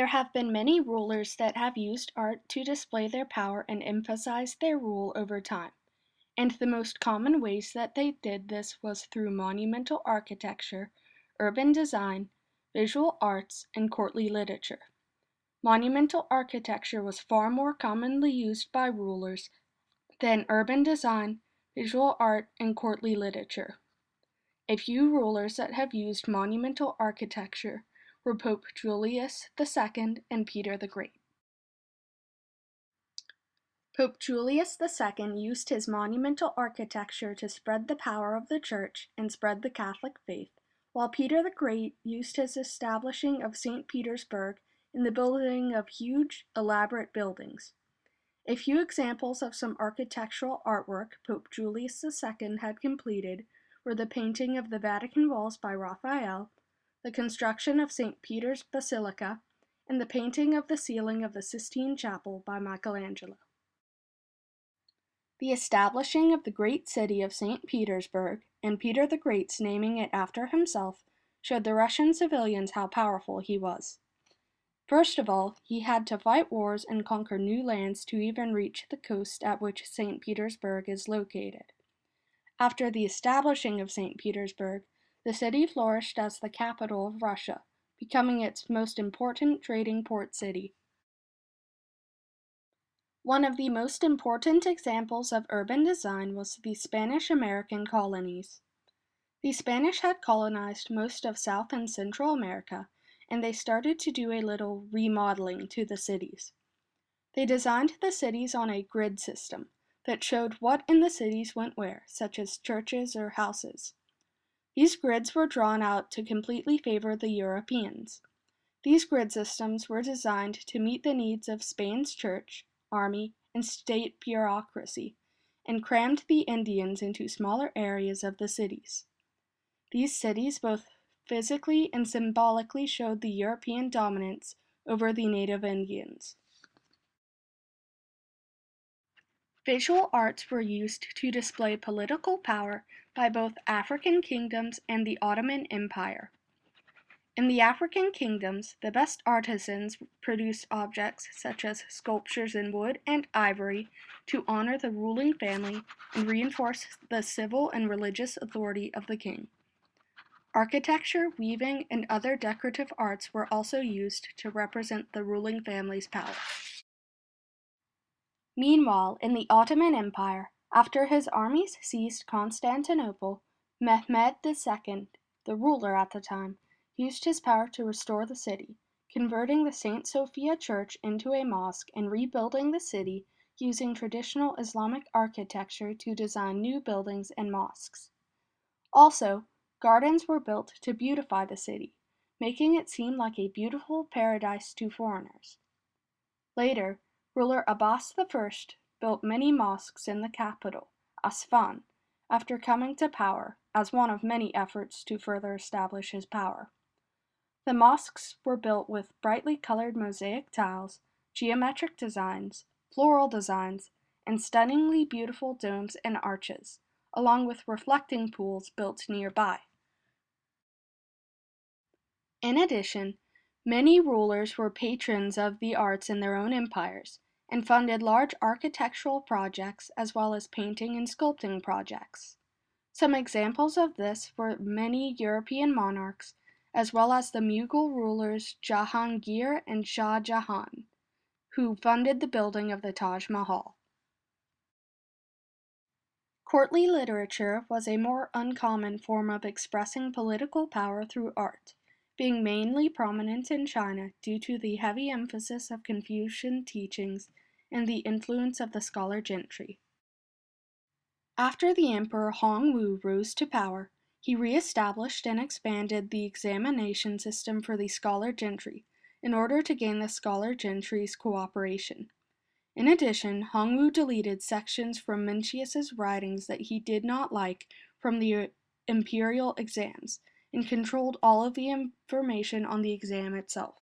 There have been many rulers that have used art to display their power and emphasize their rule over time, and the most common ways that they did this was through monumental architecture, urban design, visual arts, and courtly literature. Monumental architecture was far more commonly used by rulers than urban design, visual art, and courtly literature. A few rulers that have used monumental architecture were Pope Julius II and Peter the Great. Pope Julius II used his monumental architecture to spread the power of the Church and spread the Catholic faith, while Peter the Great used his establishing of St. Petersburg in the building of huge, elaborate buildings. A few examples of some architectural artwork Pope Julius II had completed were the painting of the Vatican walls by Raphael, the construction of St. Peter's Basilica, and the painting of the ceiling of the Sistine Chapel by Michelangelo. The establishing of the great city of St. Petersburg, and Peter the Great's naming it after himself, showed the Russian civilians how powerful he was. First of all, he had to fight wars and conquer new lands to even reach the coast at which St. Petersburg is located. After the establishing of St. Petersburg, the city flourished as the capital of Russia, becoming its most important trading port city. One of the most important examples of urban design was the Spanish-American colonies. The Spanish had colonized most of South and Central America, and they started to do a little remodeling to the cities. They designed the cities on a grid system that showed what in the cities went where, such as churches or houses. These grids were drawn out to completely favor the Europeans. These grid systems were designed to meet the needs of Spain's church, army, and state bureaucracy, and crammed the Indians into smaller areas of the cities. These cities both physically and symbolically showed the European dominance over the native Indians. Visual arts were used to display political power by both African kingdoms and the Ottoman Empire. In the African kingdoms, the best artisans produced objects such as sculptures in wood and ivory to honor the ruling family and reinforce the civil and religious authority of the king. Architecture, weaving, and other decorative arts were also used to represent the ruling family's power. Meanwhile, in the Ottoman Empire, after his armies seized Constantinople, Mehmed II, the ruler at the time, used his power to restore the city, converting the St. Sophia Church into a mosque and rebuilding the city using traditional Islamic architecture to design new buildings and mosques. Also, gardens were built to beautify the city, making it seem like a beautiful paradise to foreigners. Later, ruler Abbas I built many mosques in the capital, Aswan, after coming to power, as one of many efforts to further establish his power. The mosques were built with brightly colored mosaic tiles, geometric designs, floral designs, and stunningly beautiful domes and arches, along with reflecting pools built nearby. In addition, many rulers were patrons of the arts in their own empires, and funded large architectural projects as well as painting and sculpting projects. Some examples of this were many European monarchs, as well as the Mughal rulers Jahangir and Shah Jahan, who funded the building of the Taj Mahal. Courtly literature was a more uncommon form of expressing political power through art, being mainly prominent in China due to the heavy emphasis of Confucian teachings and the influence of the scholar gentry. After the Emperor Hongwu rose to power, he re-established and expanded the examination system for the scholar gentry in order to gain the scholar gentry's cooperation. In addition, Hongwu deleted sections from Mencius's writings that he did not like from the imperial exams, and controlled all of the information on the exam itself.